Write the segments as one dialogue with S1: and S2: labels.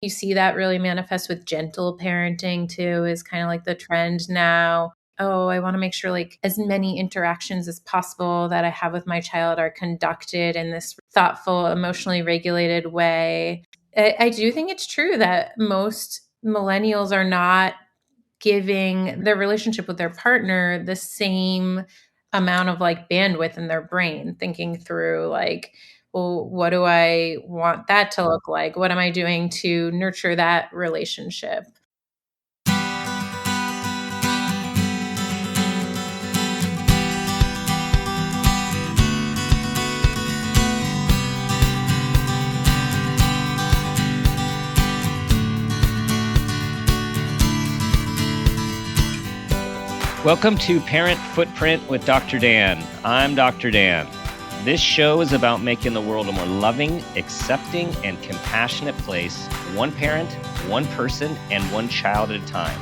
S1: You see that really manifest with gentle parenting too, is kind of like the trend now. Oh, I want to make sure like as many interactions as possible that I have with my child are conducted in this thoughtful, emotionally regulated way. I do think it's true that most millennials are not giving their relationship with their partner the same amount of like bandwidth in their brain, thinking through like, well, what do I want that to look like? What am I doing to nurture that relationship?
S2: Welcome to Parent Footprint with Dr. Dan. I'm Dr. Dan. This show is about making the world a more loving, accepting, and compassionate place, one parent, one person, and one child at a time.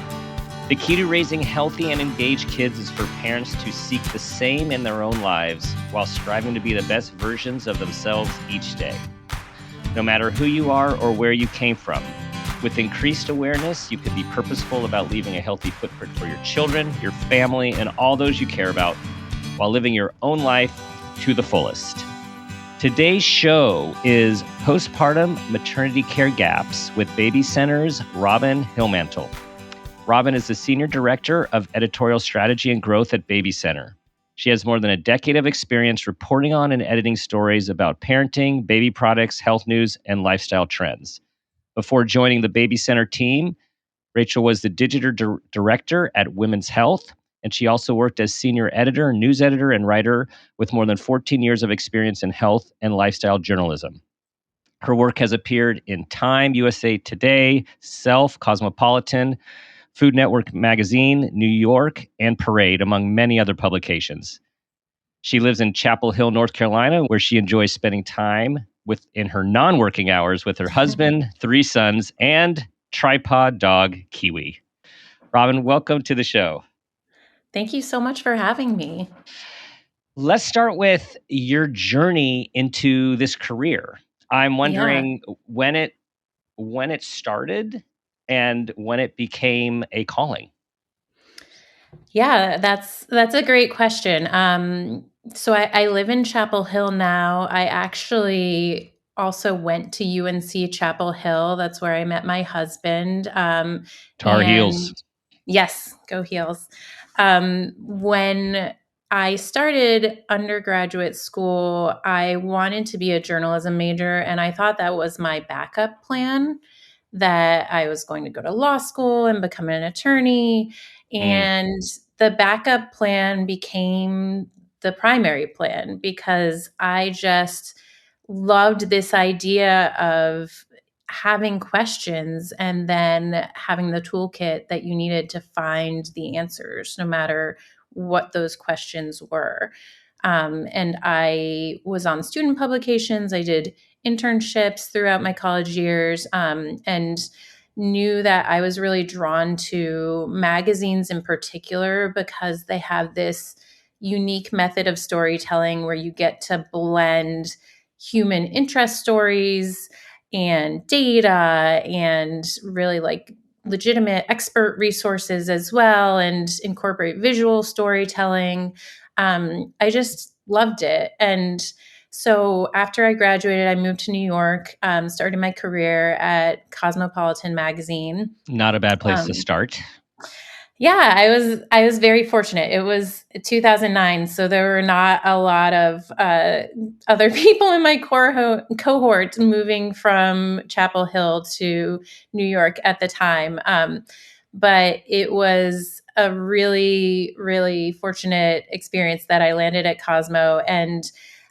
S2: The key to raising healthy and engaged kids is for parents to seek the same in their own lives while striving to be the best versions of themselves each day. No matter who you are or where you came from, with increased awareness, you can be purposeful about leaving a healthy footprint for your children, your family, and all those you care about while living your own life to the fullest. Today's show is Postpartum Maternity Care Gaps with BabyCenter's Robin Hilmantel. Robin is the Senior Director of Editorial Strategy and Growth at BabyCenter. She has more than a decade of experience reporting on and editing stories about parenting, baby products, health news, and lifestyle trends. Before joining the BabyCenter team, Rachel was the digital director at Women's Health, and she also worked as senior editor, news editor, and writer with more than 14 years of experience in health and lifestyle journalism. Her work has appeared in Time, USA Today, Self, Cosmopolitan, Food Network Magazine, New York, and Parade, among many other publications. She lives in Chapel Hill, North Carolina, where she enjoys spending time in her non-working hours with her husband, 3 sons, and tripod dog, Kiwi. Robin, welcome to the show.
S1: Thank you so much for having me.
S2: Let's start with your journey into this career. I'm wondering when it started and when it became a calling.
S1: Yeah, that's a great question. So I live in Chapel Hill now. I actually also went to UNC Chapel Hill. That's where I met my husband.
S2: Tar Heels.
S1: Yes, go Heels. When I started undergraduate school, I wanted to be a journalism major, and I thought that was my backup plan, that I was going to go to law school and become an attorney. And the backup plan became the primary plan because I just loved this idea of having questions and then having the toolkit that you needed to find the answers, no matter what those questions were. And I was on student publications. I did internships throughout my college years, and knew that I was really drawn to magazines in particular because they have this unique method of storytelling where you get to blend human interest stories and data and really like legitimate expert resources as well, and incorporate visual storytelling. I just loved it. And so after I graduated, I moved to New York, started my career at Cosmopolitan magazine.
S2: Not a bad place to start.
S1: Yeah, I was very fortunate. It was 2009, so there were not a lot of other people in my cohort moving from Chapel Hill to New York at the time. But it was a really, really fortunate experience that I landed at Cosmo. And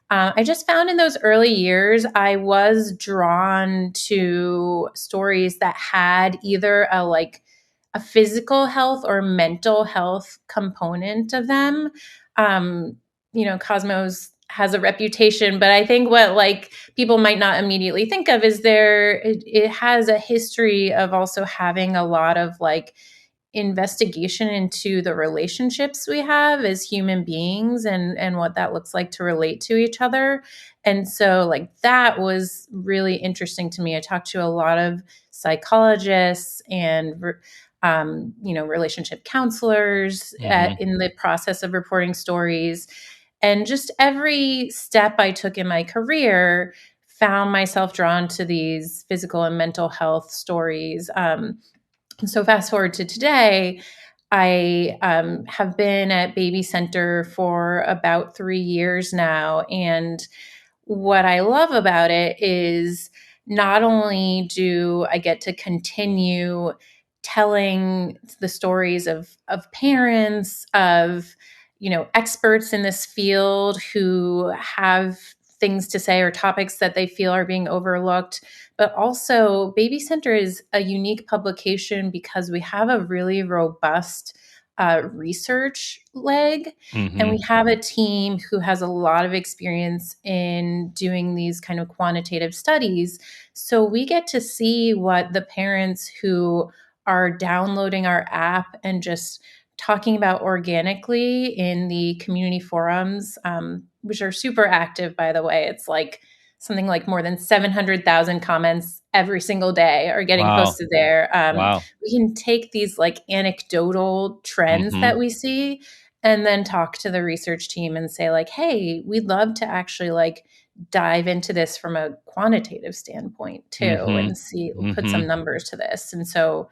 S1: I just found in those early years, I was drawn to stories that had either a physical health or mental health component of them. Cosmos has a reputation, but I think what like people might not immediately think of is it has a history of also having a lot of like investigation into the relationships we have as human beings and what that looks like to relate to each other. And so like that was really interesting to me. I talked to a lot of psychologists and relationship counselors
S2: Mm-hmm.
S1: in the process of reporting stories. And just every step I took in my career found myself drawn to these physical and mental health stories. And so fast forward to today, I have been at Baby Center for about 3 years now. And what I love about it is not only do I get to continue telling the stories of parents, of experts in this field who have things to say or topics that they feel are being overlooked, but also Baby Center is a unique publication because we have a really robust research leg, and
S2: Mm-hmm.
S1: we have a team who has a lot of experience in doing these kind of quantitative studies. So we get to see what the parents who are downloading our app and just talking about organically in the community forums, which are super active, by the way. It's like something like more than 700,000 comments every single day are getting
S2: Wow.
S1: posted there.
S2: Wow.
S1: We can take these like anecdotal trends
S2: Mm-hmm.
S1: that we see and then talk to the research team and say like, hey, we'd love to actually like dive into this from a quantitative standpoint too
S2: Mm-hmm.
S1: and see, put
S2: Mm-hmm.
S1: some numbers to this. And so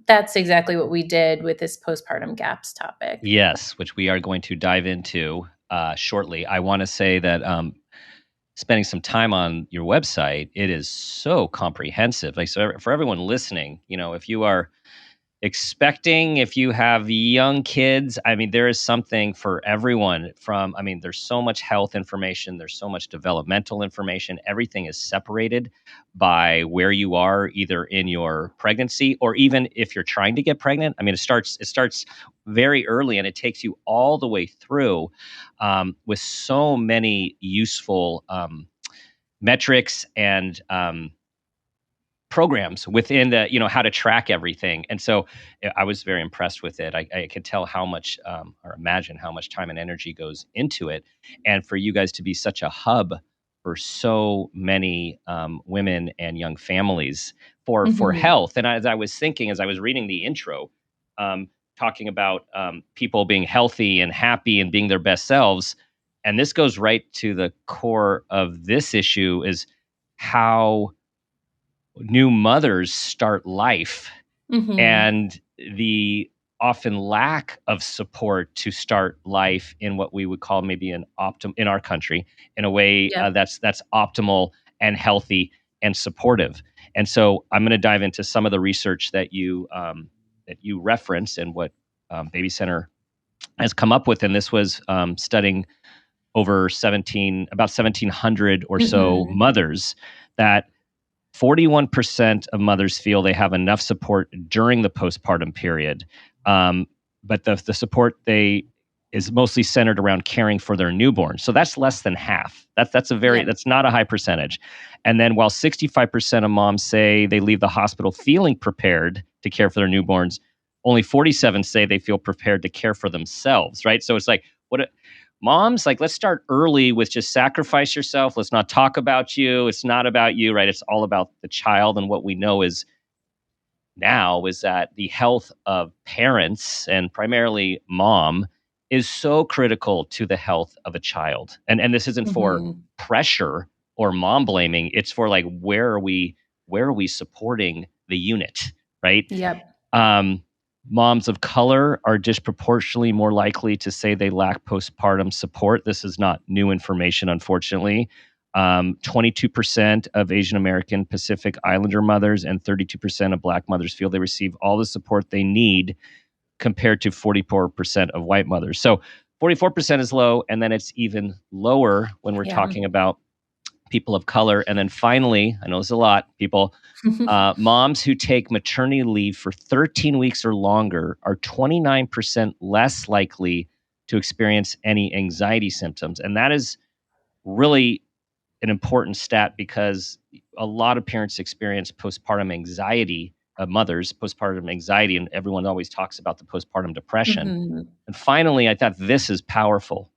S1: that's exactly what we did with this postpartum gaps topic.
S2: Yes, which we are going to dive into shortly. I want to say that spending some time on your website, it is so comprehensive. Like, so for everyone listening, if you are expecting, if you have young kids, I mean, there is something for everyone. There's so much health information, there's so much developmental information. Everything is separated by where you are, either in your pregnancy or even if you're trying to get pregnant. I mean, it starts very early and it takes you all the way through, with so many useful metrics and programs within the, how to track everything. And so I was very impressed with it. I could tell how much, or imagine how much time and energy goes into it. And for you guys to be such a hub for so many women and young families for
S1: Mhm.
S2: health. And as I was thinking, as I was reading the intro, talking about people being healthy and happy and being their best selves, and this goes right to the core of this issue, is how new mothers start life
S1: Mhm.
S2: and the often lack of support to start life in what we would call maybe an optim in our country, in a way
S1: Yep.
S2: that's optimal and healthy and supportive. And so I'm going to dive into some of the research that you reference and what Baby Center has come up with. And this was studying over 1700 or so
S1: Mhm.
S2: mothers, that 41% of mothers feel they have enough support during the postpartum period. Um, but the support they is mostly centered around caring for their newborn. So that's less than half.
S1: Yep.
S2: That's not a high percentage. And then while 65% of moms say they leave the hospital feeling prepared to care for their newborns, only 47 say they feel prepared to care for themselves, right? So it's like, moms, like, let's start early with just sacrifice yourself. Let's not talk about you. It's not about you, right? It's all about the child. And what we know is now is that the health of parents, and primarily mom, is so critical to the health of a child. And this isn't for
S1: Mhm.
S2: pressure or mom blaming. It's for like, where are we supporting the unit, right?
S1: Yep.
S2: Um, Moms of color are disproportionately more likely to say they lack postpartum support. This is not new information, unfortunately. 22% of Asian American Pacific Islander mothers and 32% of Black mothers feel they receive all the support they need, compared to 44% of white mothers. So 44% is low, and then it's even lower when we're
S1: Yeah.
S2: talking about people of color. And then finally, I know there's a lot, people, moms who take maternity leave for 13 weeks or longer are 29% less likely to experience any anxiety symptoms. And that is really an important stat, because a lot of parents experience postpartum anxiety, mothers, postpartum anxiety, and everyone always talks about the postpartum depression.
S1: Mhm.
S2: And finally, I thought this is powerful.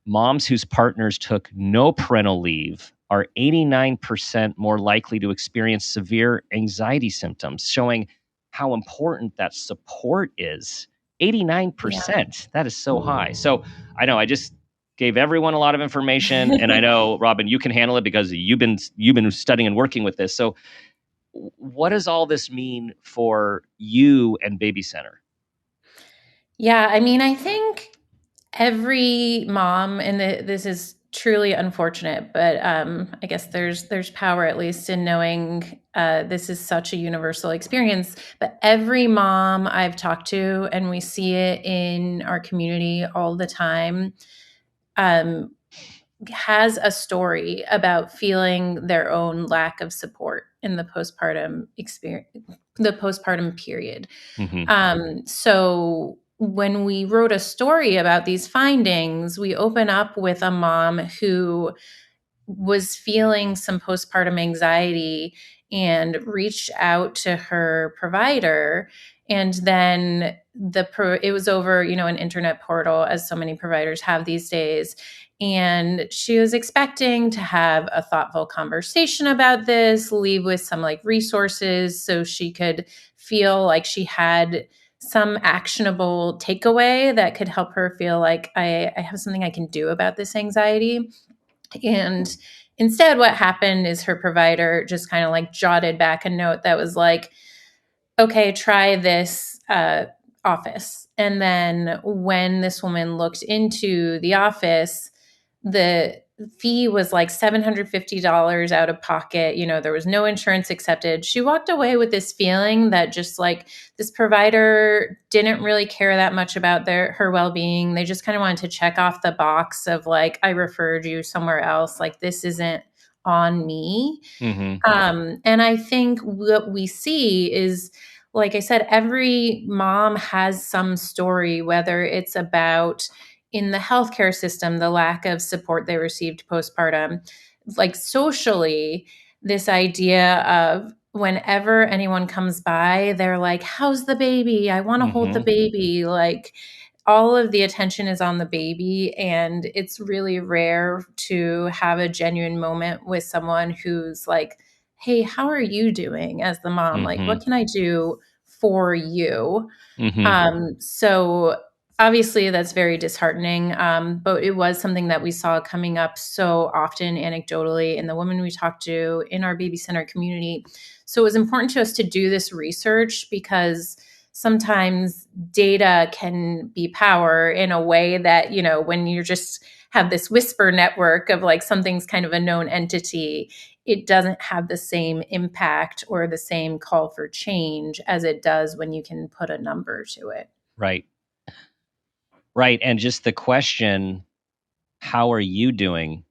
S2: Moms whose partners took no parental leave are 89% more likely to experience severe anxiety symptoms, showing how important that support is.
S1: Yeah.
S2: 89%. That is so high. So I know I just gave everyone a lot of information, and I know, Robin, you can handle it because you've been studying and working with this. So what does all this mean for you and Baby Center?
S1: Yeah, I mean, I think every mom, and this is truly unfortunate, but I guess there's power at least in knowing this is such a universal experience. But every mom I've talked to, and we see it in our community all the time, um, has a story about feeling their own lack of support in the postpartum experience, the postpartum period.
S2: Mm-hmm.
S1: So when we wrote a story about these findings, we open up with a mom who was feeling some postpartum anxiety and reached out to her provider. And then it was over, an internet portal, as so many providers have these days. And she was expecting to have a thoughtful conversation about this, leave with some like resources so she could feel like she had some actionable takeaway that could help her feel like I have something I can do about this anxiety. And instead, what happened is her provider just kind of like jotted back a note that was like, okay, try this office. And then when this woman looked into the office, the fee was like $750 out of pocket. There was no insurance accepted. She walked away with this feeling that just like this provider didn't really care that much about her well-being. They just kind of wanted to check off the box of like, I referred you somewhere else. Like, this isn't on me.
S2: Mm-hmm.
S1: And I think what we see is, like I said, every mom has some story, whether it's about in the healthcare system, the lack of support they received postpartum, like socially, this idea of whenever anyone comes by, they're like, how's the baby? I want to hold the
S2: Mm-hmm.
S1: baby. Like, all of the attention is on the baby, and it's really rare to have a genuine moment with someone who's like, hey, how are you doing as the mom? Like,
S2: Mm-hmm.
S1: what can I do for you?
S2: Mm-hmm.
S1: So obviously that's very disheartening, but it was something that we saw coming up so often anecdotally in the women we talked to in our baby center community. So it was important to us to do this research because sometimes data can be power in a way that, when you just have this whisper network of like something's kind of a known entity, it doesn't have the same impact or the same call for change as it does when you can put a number to it.
S2: Right. Right. And just the question, how are you doing?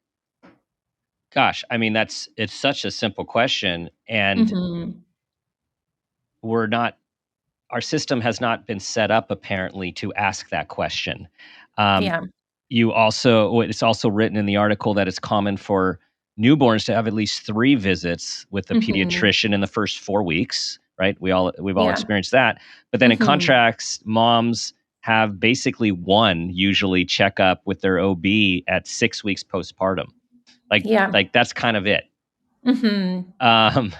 S2: Gosh, I mean, it's such a simple question. And
S1: Mm-hmm.
S2: we're not, our system has not been set up apparently to ask that question. Um,
S1: Yeah.
S2: it's also written in the article that it's common for newborns to have at least 3 visits with a
S1: Mm-hmm.
S2: pediatrician in the first 4 weeks, right? We've all
S1: Yeah.
S2: experienced that. But then in
S1: Mm-hmm.
S2: contrast, moms have basically one usually checkup with their OB at 6 weeks postpartum.
S1: Yeah.
S2: Like that's kind of it.
S1: Mm-hmm.
S2: Um,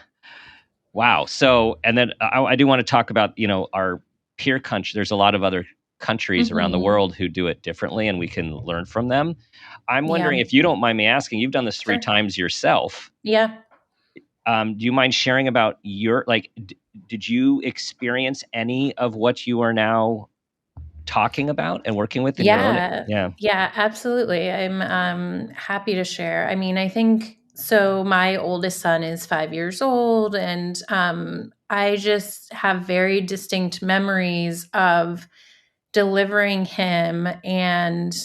S2: wow. So, and then I do want to talk about, our peer country. There's a lot of other countries around the
S1: Mm-hmm.
S2: world who do it differently and we can learn from them. I'm
S1: Yeah.
S2: wondering if you don't mind me asking, you've done this 3
S1: Sure.
S2: times yourself.
S1: Yeah.
S2: Do you mind sharing about did you experience any of what you are now talking about and working with in your own?
S1: Yeah.
S2: Yeah.
S1: Yeah, absolutely. I'm happy to share. I mean, I think so. My oldest son is 5 years old, and I just have very distinct memories of delivering him. And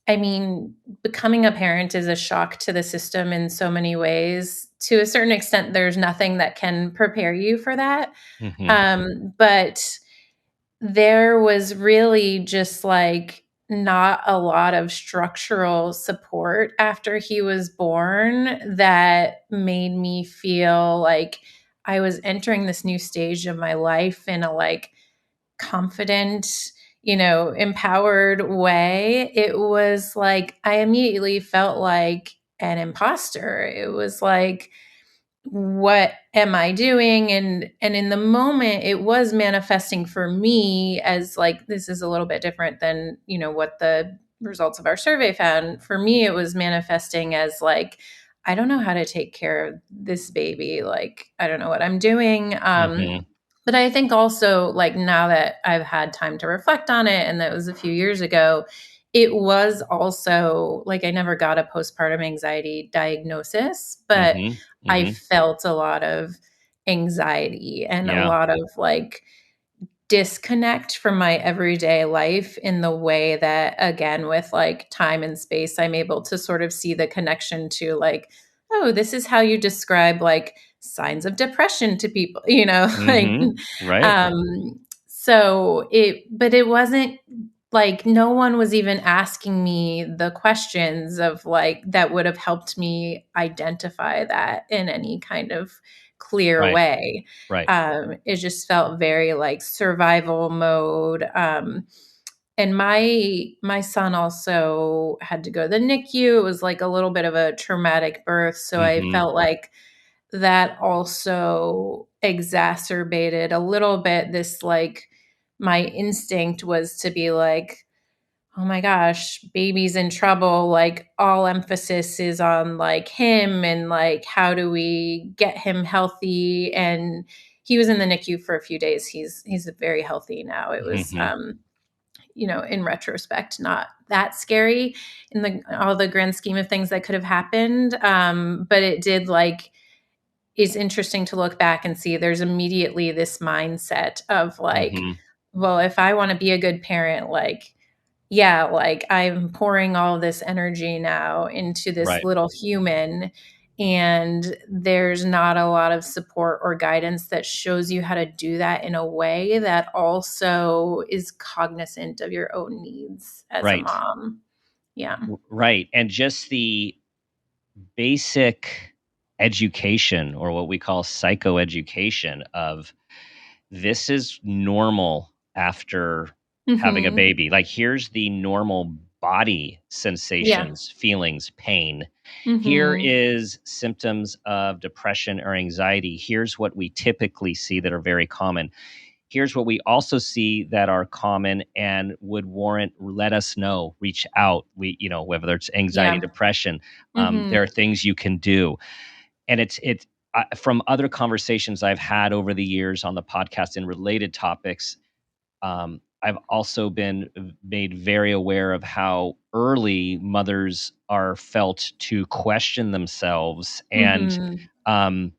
S1: I mean, becoming a parent is a shock to the system in so many ways. To a certain extent, there's nothing that can prepare you for that.
S2: Hmm.
S1: But there was really just like not a lot of structural support after he was born that made me feel like I was entering this new stage of my life in a like confident, empowered way. It was like I immediately felt like an imposter. It was like, what am I doing? And in the moment, it was manifesting for me as like, this is a little bit different than, what the results of our survey found. For me, it was manifesting as like, I don't know how to take care of this baby. Like, I don't know what I'm doing.
S2: Mm-hmm.
S1: But I think also, like, now that I've had time to reflect on it, and that was a few years ago, it was also like I never got a postpartum anxiety diagnosis, but
S2: Mm-hmm.
S1: I
S2: Mm-hmm.
S1: felt a lot of anxiety and a
S2: Yeah.
S1: lot of like disconnect from my everyday life in the way that, again, with like time and space, I'm able to sort of see the connection to like, oh, this is how you describe like signs of depression to people, like,
S2: Mm-hmm. Right.
S1: um, but it wasn't like no one was even asking me the questions of like that would have helped me identify that in any kind of clear
S2: Right.
S1: way.
S2: Right.
S1: It just felt very like survival mode. And my son also had to go to the NICU. It was like a little bit of a traumatic birth, so I
S2: Mm-hmm.
S1: felt like that also exacerbated a little bit this like my instinct was to be like, oh my gosh, baby's in trouble. Like all emphasis is on like him and like how do we get him healthy? And he was in the NICU for a few days. He's very healthy now. It was
S2: Mm-hmm.
S1: in retrospect, not that scary in the all the grand scheme of things that could have happened. But it did like is interesting to look back and see there's immediately this mindset of like,
S2: Mm-hmm.
S1: well, if I want to be a good parent, like, yeah, like I'm pouring all this energy now into this
S2: Right.
S1: little human, and there's not a lot of support or guidance that shows you how to do that in a way that also is cognizant of your own needs as a
S2: Right.
S1: mom. Yeah.
S2: Right. And just the basic education, or what we call psychoeducation, of this is normal after having a
S1: Mhm.
S2: baby. Like, here's the normal body
S1: Yeah.
S2: sensations, feelings, pain. Here
S1: Mhm.
S2: is symptoms of depression or anxiety. Here's what we typically see that are very common. Here's what we also see that are common and would warrant, let us know, reach out. Whether it's anxiety,
S1: Yeah.
S2: depression, there
S1: Mhm.
S2: are things you can do. And it's from other conversations I've had over the years on the podcast in related topics. I've also been made very aware of how early mothers are felt to question themselves and
S1: Mhm.
S2: um,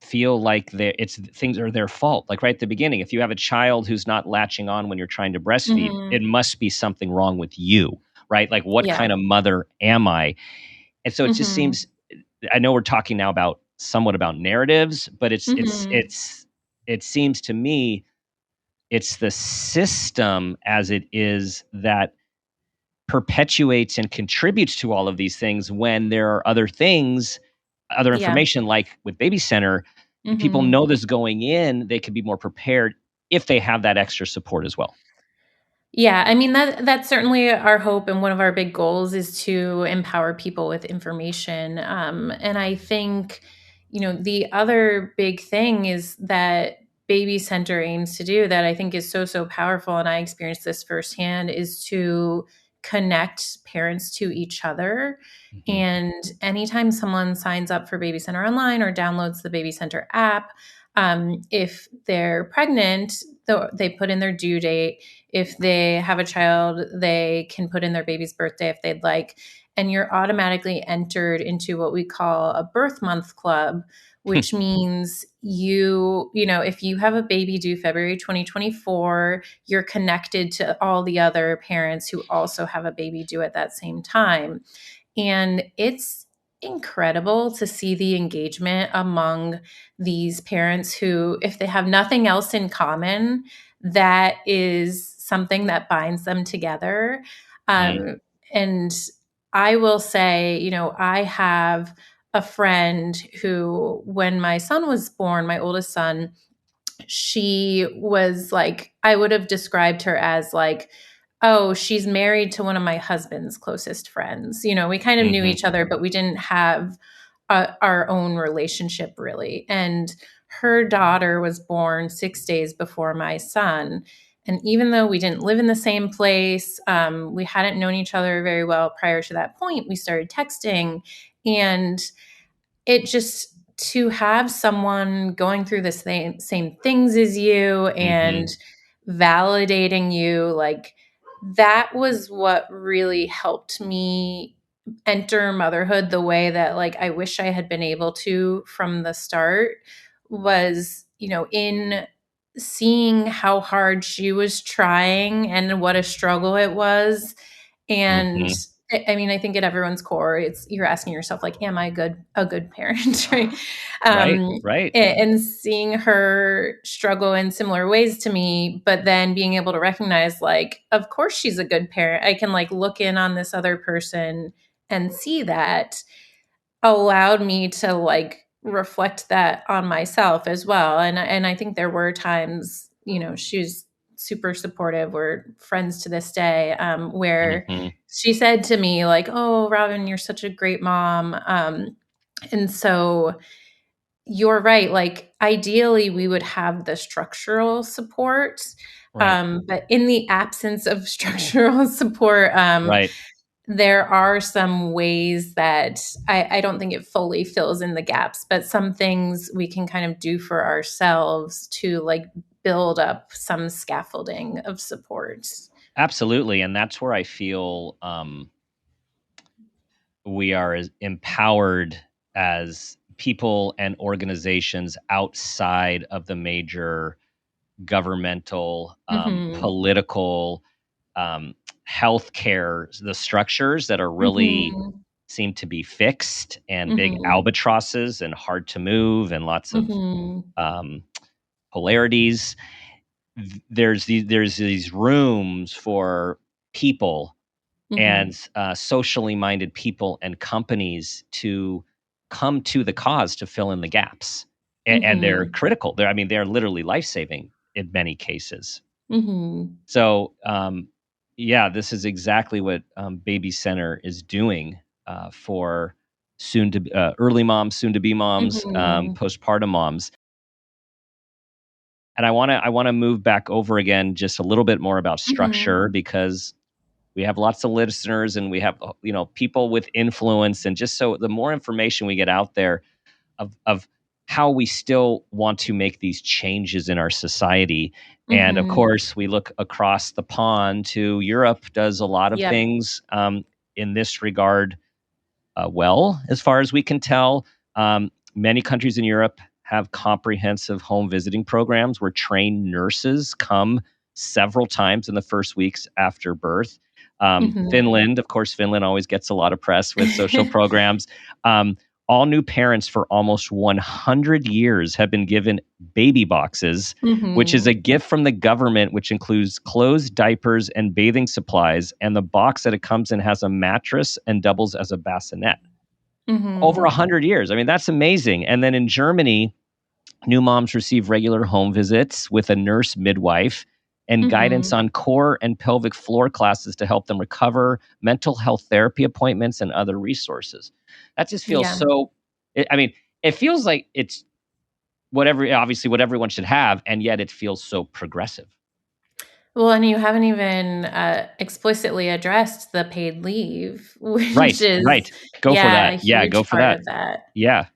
S2: feel like things are their fault. Like right at the beginning, if you have a child who's not latching on when you're trying to breastfeed, it
S1: Mhm.
S2: must be something wrong with you, right? Like, what
S1: Yeah.
S2: kind of mother am I? And so it just
S1: Mhm.
S2: seems, I know we're talking now about somewhat about narratives, but
S1: Mhm.
S2: it seems to me it's the system as it is that perpetuates and contributes to all of these things, when there are other things, other
S1: Yeah.
S2: information, like with Baby Center, people
S1: Mhm.
S2: know this going in, they could be more prepared if they have that extra support as well.
S1: Yeah, I mean that's certainly our hope, and one of our big goals is to empower people with information. And I think, the other big thing is that Baby Center aims to do that I think is so powerful, and I experienced this firsthand, is to connect parents to each other.
S2: Mhm.
S1: And anytime someone signs up for Baby Center online or downloads the Baby Center app, if they're pregnant, they put in their due date. If they have a child, they can put in their baby's birthday if they'd like. And you're automatically entered into what we call a birth month club, which means if you have a baby due February 2024, you're connected to all the other parents who also have a baby due at that same time. And it's incredible to see the engagement among these parents who, if they have nothing else in common, that is something that binds them together.
S2: Mm.
S1: And I will say, I have a friend who, when my son was born, my oldest son, she was like, I would have described her as like oh, she's married to one of my husband's closest friends. We kind of knew
S2: Mm-hmm.
S1: each other, but we didn't have our own relationship really. And her daughter was born 6 days before my son. And even though we didn't live in the same place, we hadn't known each other very well prior to that point, we started texting. And it just to have someone going through the same things as you
S2: Mm-hmm.
S1: and validating you, like that was what really helped me enter motherhood the way that like I wish I had been able to from the start, was in seeing how hard she was trying and what a struggle it was. And
S2: Mm-hmm.
S1: I mean, I think at everyone's core, it's you're asking yourself, like, am I a good parent, right?
S2: Right.
S1: Um,
S2: Right.
S1: and seeing her struggle in similar ways to me, but then being able to recognize, like, of course she's a good parent. I can like look in on this other person and see that, allowed me to like reflect that on myself as well. And I think there were times, she was super supportive. We're friends to this day, where
S2: Mm-hmm.
S1: she said to me like, "Oh, Robin, you're such a great mom." And so you're right. Like ideally, we would have the structural support,
S2: Right.
S1: but in the absence of structural support,
S2: Right.
S1: there are some ways that I don't think it fully fills in the gaps, but some things we can kind of do for ourselves to like build up some scaffolding of support.
S2: Absolutely. And that's where I feel we are as empowered as people and organizations outside of the major governmental,
S1: Mhm.
S2: political, um, healthcare, the structures that are really
S1: Mhm.
S2: seem to be fixed and big
S1: Mhm.
S2: albatrosses and hard to move and lots of
S1: Mhm.
S2: um, polarities. There's these rooms for people
S1: Mhm.
S2: and socially minded people and companies to come to the cause to fill in the gaps, and they're
S1: Mhm.
S2: critical. I mean, they're literally life saving in many cases.
S1: Mhm.
S2: So, yeah, this is exactly what Baby Center is doing for soon to early moms, soon to be moms,
S1: Mhm.
S2: postpartum moms. And I want to move back over again just a little bit more about structure,
S1: Mhm.
S2: because we have lots of listeners and we have people with influence, and just so the more information we get out there of how we still want to make these changes in our society. And of
S1: Mhm.
S2: course, we look across the pond to Europe, does a lot of
S1: Yep.
S2: things in this regard well, as far as we can tell. Many countries in Europe have comprehensive home visiting programs where trained nurses come several times in the first weeks after birth.
S1: Mhm.
S2: Finland, of course, Finland always gets a lot of press with social programs. Um, all new parents for almost 100 years have been given baby boxes, which is a
S1: Mhm.
S2: gift from the government, which includes clothes, diapers, and bathing supplies. And the box that it comes in has a mattress and doubles as a bassinet. Over
S1: Mhm.
S2: 100 years. I mean, that's amazing. And then in Germany, new moms receive regular home visits with a nurse midwife and guidance
S1: Mhm.
S2: on core and pelvic floor classes to help them recover, mental health therapy appointments, and other resources. That just feels
S1: Yeah.
S2: so. I mean, it feels like it's obviously what everyone should have, and yet it feels so progressive.
S1: Well, and you haven't even explicitly addressed the paid leave, which
S2: Right,
S1: is,
S2: right. Go for
S1: yeah,
S2: that.
S1: a
S2: Yeah, go
S1: huge
S2: for
S1: part
S2: that.
S1: of that.
S2: Yeah,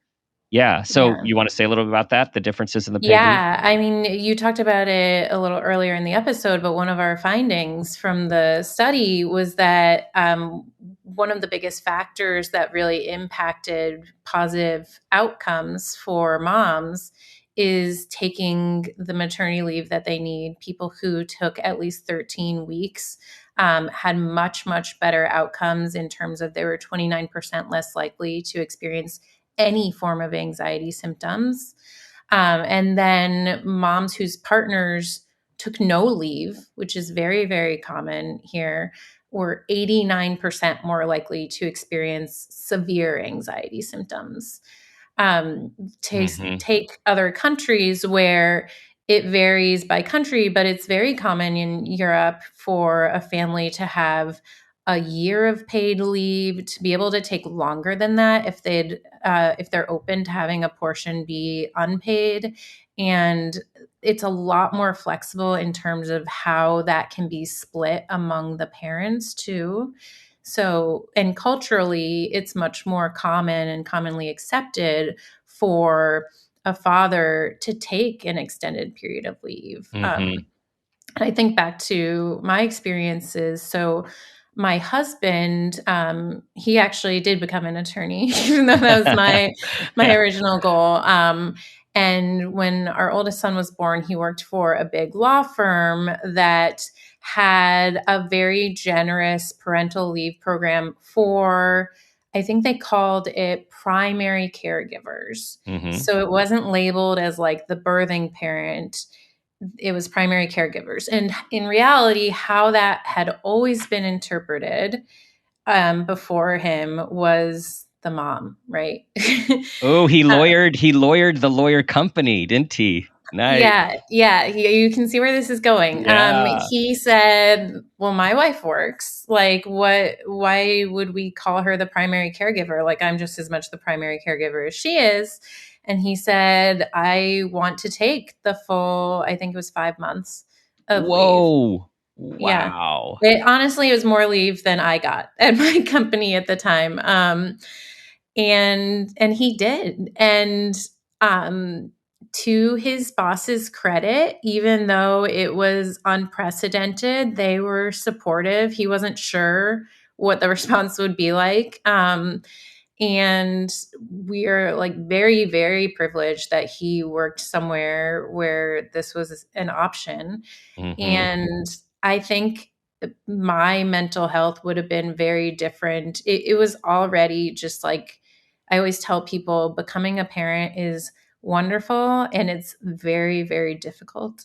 S2: yeah. So
S1: Yeah.
S2: you want to say a little bit about that, the differences in the paid leave?
S1: Yeah, I mean, you talked about it a little earlier in the episode, but one of our findings from the study was that one of the biggest factors that really impacted positive outcomes for moms is taking the maternity leave that they need. People who took at least 13 weeks had much, much better outcomes in terms of they were 29% less likely to experience any form of anxiety symptoms. And then moms whose partners took no leave, which is very, very common here, were 89% more likely to experience severe anxiety symptoms. Um, take,
S2: Hmm.
S1: take other countries where it varies by country, but it's very common in Europe for a family to have a year of paid leave, to be able to take longer than that if they're open to having a portion be unpaid. And it's a lot more flexible in terms of how that can be split among the parents too. So, and culturally, it's much more common and commonly accepted for a father to take an extended period of leave.
S2: Mm-hmm.
S1: I think back to my experiences. So, my husband, he actually did become an attorney, even though that was my
S2: Yeah.
S1: original goal. And when our oldest son was born, he worked for a big law firm that had a very generous parental leave program for, I think they called it primary caregivers.
S2: Mm-hmm.
S1: So it wasn't labeled as like the birthing parent, it was primary caregivers. And in reality, how that had always been interpreted before him was the mom, right?
S2: Oh,
S1: uh,
S2: he lawyered the lawyer company, didn't he? Nice.
S1: yeah, you can see where this is going.
S2: Yeah.
S1: He said, "Well, my wife works. Like, what? Why would we call her the primary caregiver? Like, I'm just as much the primary caregiver as she is." And he said, "I want to take the full. I think it was 5 months of leave."
S2: Whoa.
S1: Yeah.
S2: Wow.
S1: Honestly, it was more leave than I got at my company at the time. And he did. And to his boss's credit, even though it was unprecedented, they were supportive. He wasn't sure what the response would be like. And we are like very, very privileged that he worked somewhere where this was an option.
S2: Mm-hmm.
S1: And I think my mental health would have been very different. It was already just like, I always tell people, becoming a parent is wonderful and it's very, very difficult.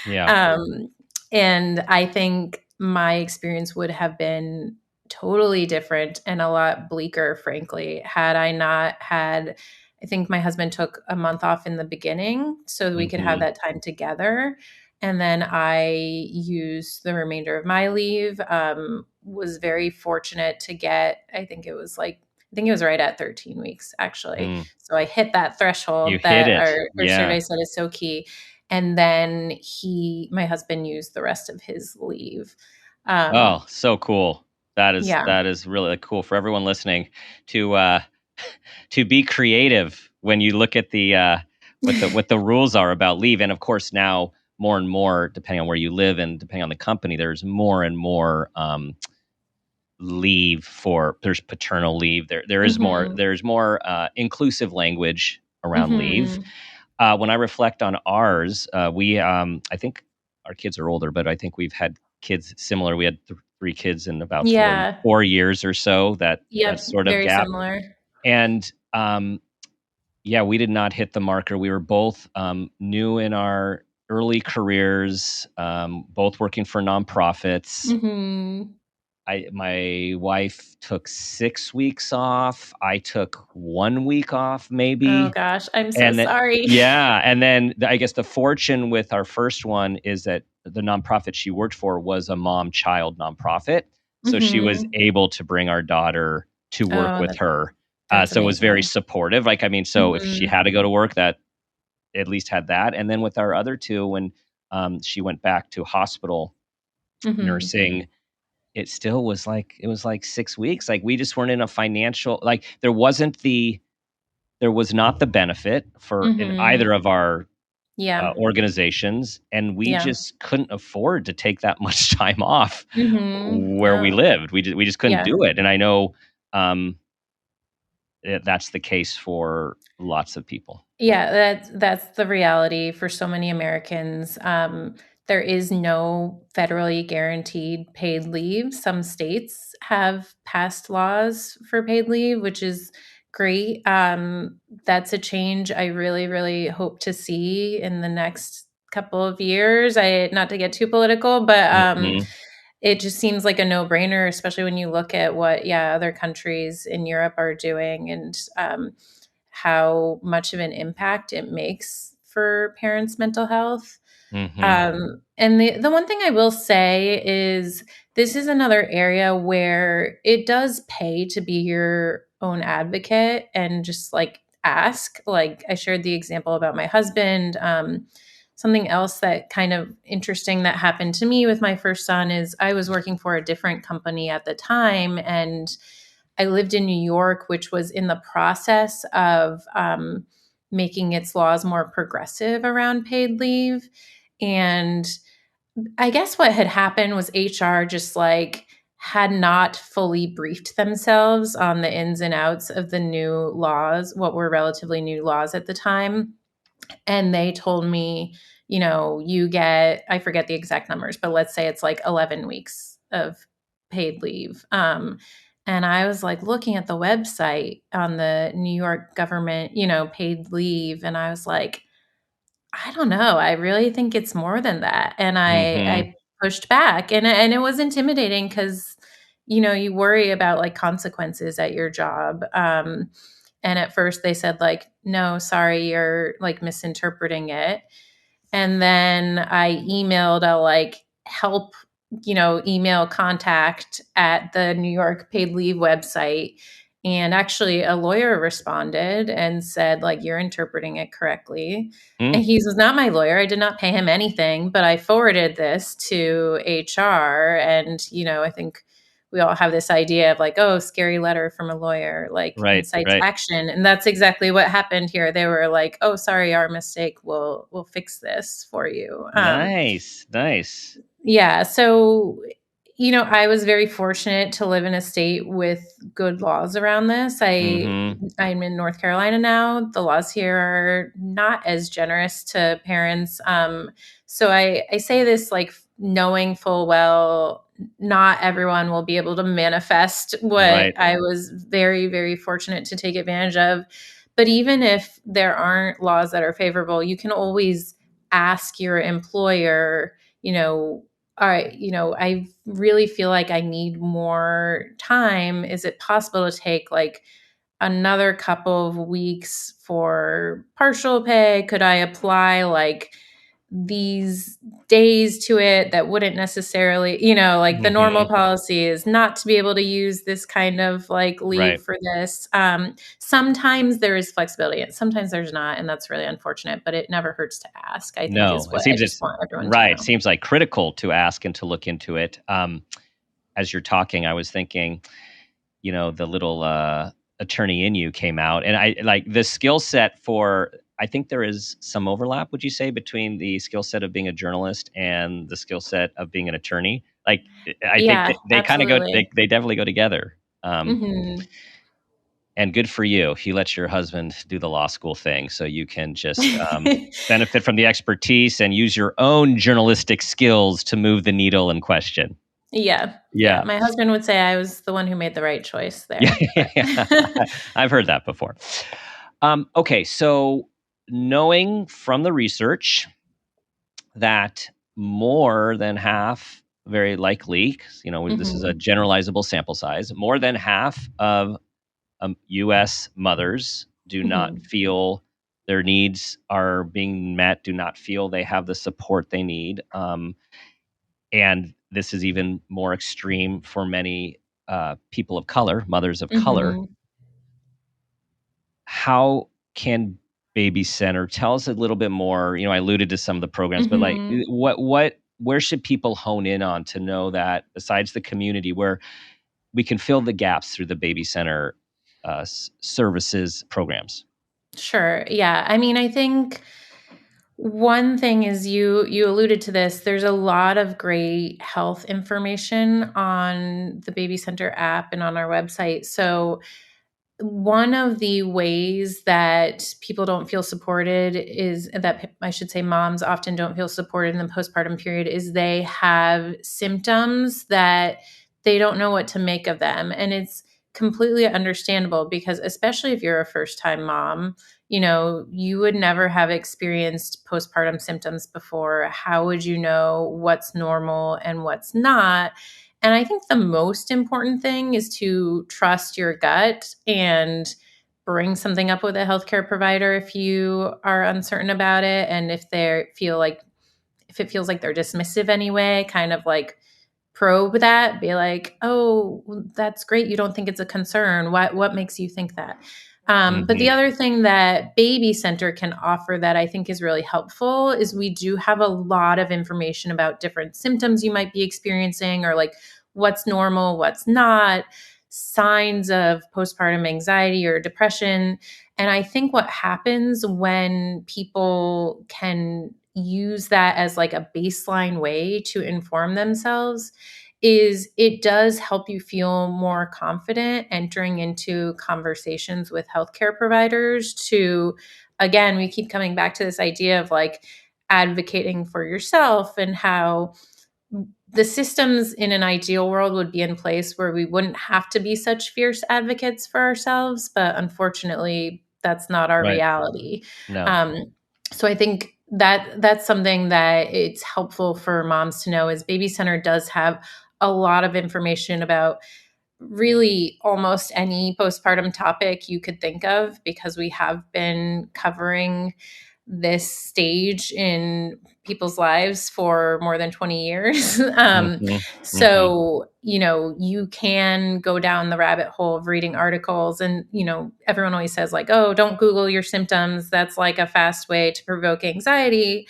S2: Yeah.
S1: um, and I think my experience would have been totally different and a lot bleaker, frankly, had I not had. I think my husband took a month off in the beginning so that we could have
S2: Mm-hmm.
S1: that time together. And then I used the remainder of my leave. Was very fortunate to get, I think it was right at 13 weeks, actually.
S2: Mm.
S1: So I hit that
S2: You
S1: threshold
S2: hit
S1: that
S2: it.
S1: our
S2: Yeah.
S1: survey said is so key. And then my husband used the rest of his leave. Um,
S2: Oh, so cool.
S1: yeah.
S2: That is really cool for everyone listening to to be creative when you look at the what the rules are about leave. And of course now more and more, depending on where you live and depending on the company, there's more and more leave for there's paternal leave.
S1: Hmm.
S2: There's more inclusive language around leave.
S1: Hmm.
S2: When I reflect on ours, we I think our kids are older, but I think we've had kids similar. We had three kids in about
S1: Yeah.
S2: 4 years or so. That
S1: Yep.
S2: sort of
S1: Very
S2: gap,
S1: similar.
S2: and yeah, we did not hit the marker. We were both new in our early careers, both working for nonprofits.
S1: Hmm.
S2: My wife took 6 weeks off. I took 1 week off,
S1: Oh
S2: maybe.
S1: gosh, I'm so
S2: And then,
S1: sorry.
S2: yeah, and then I guess the fortune with our first one is that the nonprofit she worked for was a mom-child nonprofit, so she was
S1: Hmm.
S2: able to bring our daughter to work
S1: Oh,
S2: with her.
S1: that's
S2: So it was very
S1: amazing.
S2: supportive. Like, I mean, so if she
S1: Hmm.
S2: had to go to work, that at least had that. And then with our other two, when she went back to hospital
S1: Hmm.
S2: nursing, it still was like it was like 6 weeks. Like we just weren't in a financial like there was not the benefit for in either
S1: Hmm.
S2: of our
S1: Yeah.
S2: organizations, and we
S1: Yeah.
S2: just couldn't afford to take that much time off where we
S1: Oh,
S2: lived. We just couldn't
S1: yeah.
S2: do it, and I know um, that's the case for lots of people.
S1: Yeah, that's the reality for so many Americans. There is no federally guaranteed paid leave. Some states have passed laws for paid leave, which is great. That's a change I really, really hope to see in the next couple of years. I not to get too political, but
S2: Hmm.
S1: it just seems like a no-brainer, especially when you look at what, yeah, other countries in Europe are doing, and how much of an impact it makes for parents' mental health.
S2: Mm-hmm.
S1: And the one thing I will say is this is another area where it does pay to be your own advocate and just like ask. Like I shared the example about my husband. Something else that kind of interesting that happened to me with my first son is I was working for a different company at the time, and I lived in New York, which was in the process of making its laws more progressive around paid leave. And I guess what had happened was HR just like had not fully briefed themselves on the ins and outs of the new laws, what were relatively new laws at the time. And they told me, you get, I forget the exact numbers, but let's say it's like 11 weeks of paid leave. And I was like looking at the website on the New York government, paid leave. And I was like, I don't know. I really think it's more than that. And
S2: Mm-hmm.
S1: I pushed back, and it was intimidating because, you worry about like consequences at your job. And at first they said like, no, sorry, you're like misinterpreting it. And then I emailed a like help, email contact at the New York paid leave website. And actually a lawyer responded and said, like, you're interpreting it correctly. And he was not my lawyer. I did not pay him anything, but I forwarded this to HR. And, I think we all have this idea of like, oh, scary letter from a lawyer, like
S2: Right,
S1: incites
S2: right.
S1: action. And that's exactly what happened here. They were like, oh, sorry, our mistake. We'll fix this for you.
S2: Nice, nice.
S1: Yeah. So, I was very fortunate to live in a state with good laws around this.
S2: Mm-hmm.
S1: I'm in North Carolina now. The laws here are not as generous to parents. So I say this like knowing full well not everyone will be able to manifest what
S2: Right.
S1: I was very, very fortunate to take advantage of. But even if there aren't laws that are favorable, you can always ask your employer, I really feel like I need more time. Is it possible to take like another couple of weeks for partial pay? Could I apply like these days to it that wouldn't necessarily, like the normal
S2: Mm-hmm.
S1: policy is not to be able to use this kind of like leave
S2: Right.
S1: for this. Sometimes there is flexibility and sometimes there's not. And that's really unfortunate, but it never hurts to ask, I think is
S2: No, it
S1: what I
S2: seems
S1: just
S2: it's
S1: want everyone to
S2: right.
S1: know.
S2: Seems like critical to ask and to look into it. As you're talking, I was thinking, the little attorney in you came out, and I like the skill set for. I think there is some overlap. Would you say between the skill set of being a journalist and the skill set of being an attorney? Like, I think
S1: Yeah,
S2: they kind of go.
S1: absolutely.
S2: They definitely go together.
S1: Hmm.
S2: And good for you. You let your husband do the law school thing, so you can just benefit from the expertise and use your own journalistic skills to move the needle in question.
S1: Yeah. Yeah.
S2: Yeah.
S1: My husband would say I was the one who made the right choice
S2: Yeah,
S1: there. But
S2: I've heard that before. Okay, so knowing from the research that more than half, very likely, 'cause, this is a
S1: hmm.
S2: generalizable sample size, more than half of U.S. mothers do not
S1: Hmm.
S2: feel their needs are being met, do not feel they have the support they need. And this is even more extreme for many people of color, mothers of color.
S1: Hmm.
S2: How can Baby Center tell us a little bit more? I alluded to some of the programs, but like
S1: Hmm.
S2: where should people hone in on to know that besides the community where we can fill the gaps through the Baby Center services programs?
S1: Sure. Yeah. I mean, I think one thing is you alluded to this. There's a lot of great health information on the Baby Center app and on our website. So one of the ways that people don't feel supported is that I should say moms often don't feel supported in the postpartum period is they have symptoms that they don't know what to make of them. And it's completely understandable because, especially if you're a first time mom, you would never have experienced postpartum symptoms before. How would you know what's normal and what's not? And I think the most important thing is to trust your gut and bring something up with a healthcare provider if you are uncertain about it. And if it feels like they're dismissive anyway, kind of like probe that, be like, oh, that's great. You don't think it's a concern. What makes you think that? But the other thing that Baby Center can offer that I think is really helpful is we do have a lot of information about different symptoms you might be experiencing, or like what's normal, what's not, signs of postpartum anxiety or depression. And I think what happens when people can use that as like a baseline way to inform themselves is it does help you feel more confident entering into conversations with healthcare providers to, again, we keep coming back to this idea of like advocating for yourself, and how the systems in an ideal world would be in place where we wouldn't have to be such fierce advocates for ourselves. But unfortunately, that's not our
S2: Right.
S1: reality.
S2: No.
S1: So I think that that's something that it's helpful for moms to know is Baby Center does have a lot of information about really almost any postpartum topic you could think of, because we have been covering this stage in people's lives for more than 20 years. So, you can go down the rabbit hole of reading articles, and, everyone always says like, oh, don't Google your symptoms. That's like a fast way to provoke anxiety.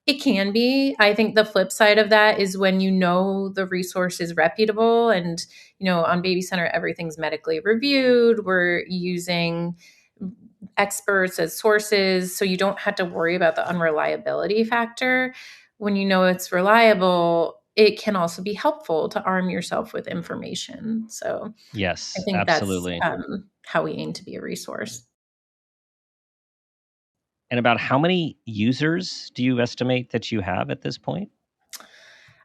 S1: It can be. I think the flip side of that is when the resource is reputable, and on Baby Center everything's medically reviewed. We're using experts as sources, so you don't have to worry about the unreliability factor. When you know it's reliable, it can also be helpful to arm yourself with information. So I
S2: Yes,
S1: think that's
S2: absolutely.
S1: how we aim to be a resource.
S2: And about how many users do you estimate that you have at this point?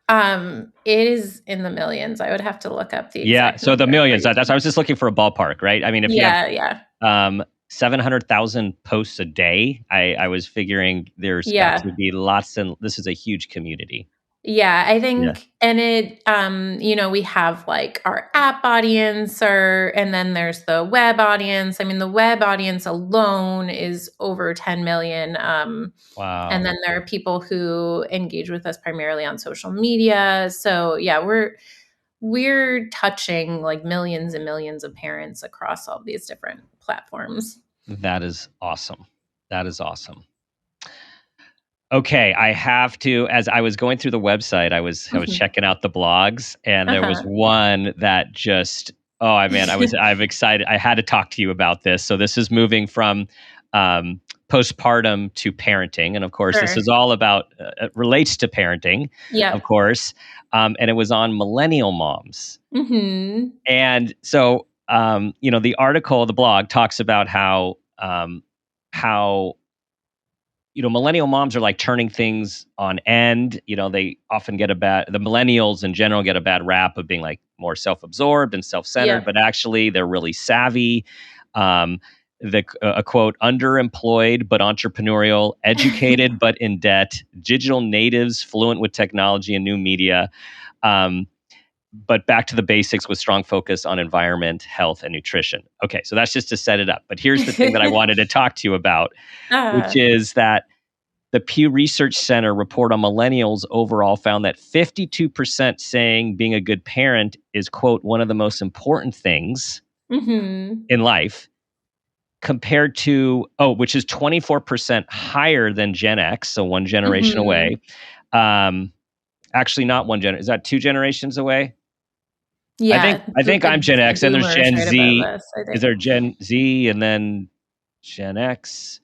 S1: It is in the millions. I would have to look up the
S2: Yeah,
S1: exact
S2: so the
S1: number for
S2: millions.
S1: you.
S2: That's I was just looking for a ballpark, right? I mean, if you have
S1: Yeah.
S2: 700,000 posts a day, I was figuring there's got
S1: Yeah.
S2: to be lots, and this is a huge community.
S1: Yeah, I
S2: Yeah.
S1: think, and it, we have like our app audience, and then there's the web audience. I mean, the web audience alone is over 10 million. And
S2: Wow.
S1: then there are people who engage with us primarily on social media. So yeah, we're touching like millions and millions of parents across all these different platforms.
S2: That is awesome. That is awesome. Okay, I have to. As I was going through the website, I was
S1: Mhm.
S2: checking out the blogs, and there was
S1: Uh-huh.
S2: one that just, oh man, I'm excited. I had to talk to you about this. So this is moving from postpartum to parenting, and of course, this
S1: Sure.
S2: is all about relates to parenting, of
S1: Yep.
S2: course. And it was on millennial moms,
S1: Hmm.
S2: and so the article, the blog talks about how millennial moms are like turning things on end. They often the millennials in general get a bad rap of being like more self-absorbed and self-centered,
S1: Yep.
S2: but actually they're really savvy. Um, a quote, underemployed but entrepreneurial, educated but in debt, digital natives fluent with technology and new media. But back to the basics with strong focus on environment, health, and nutrition. Okay, so that's just to set it up. But here's the thing that I wanted to talk to you about, which
S1: uh,
S2: is that the Pew Research Center report on millennials overall found that 52% saying being a good parent is, quote, one of the most important things
S1: hmm
S2: in life, compared to, which is 24% higher than Gen X, so one generation
S1: hmm
S2: away. Actually, not one is that two generations away? I think
S1: Yeah,
S2: I think I'm Gen
S1: the
S2: X, and there's
S1: boomers
S2: Gen
S1: right above
S2: Z.
S1: us, I
S2: Is
S1: think.
S2: there Gen Z and then Gen X?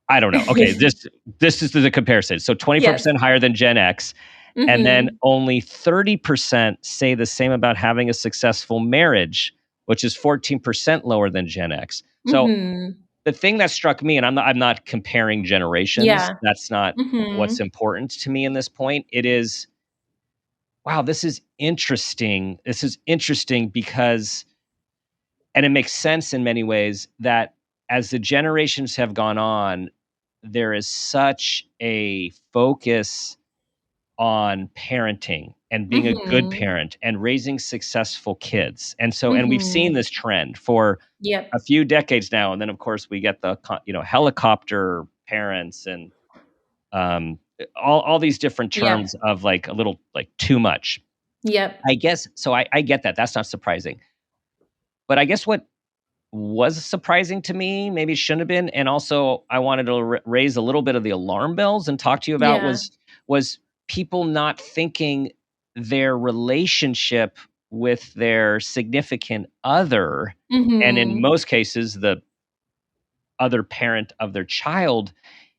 S2: I don't know. Okay, this is the comparison. So
S1: Yes.
S2: 24% higher than Gen X, and then
S1: Hmm.
S2: only 30% say the same about having a successful marriage, which is 14% lower than Gen X. So
S1: Hmm.
S2: the thing that struck me, and I'm not comparing generations.
S1: Yeah.
S2: That's not what's
S1: Hmm.
S2: important to me in this point. It is, wow, this is interesting. This is interesting because, and it makes sense in many ways, that as the generations have gone on, there is such a focus on parenting and being a good
S1: Mhm.
S2: parent and raising successful kids. And we've seen
S1: Mhm.
S2: this trend for a
S1: Yep.
S2: few decades now. And then of course we get the, helicopter parents and um, all these different terms
S1: Yep.
S2: of like a little like too much.
S1: Yep.
S2: I guess so. I get that. That's not surprising. But I guess what was surprising to me, maybe it shouldn't have been, and also I wanted to raise a little bit of the alarm bells and talk to you about
S1: Yeah.
S2: was people not thinking their relationship with their significant other, and in
S1: Mhm.
S2: most cases the other parent of their child,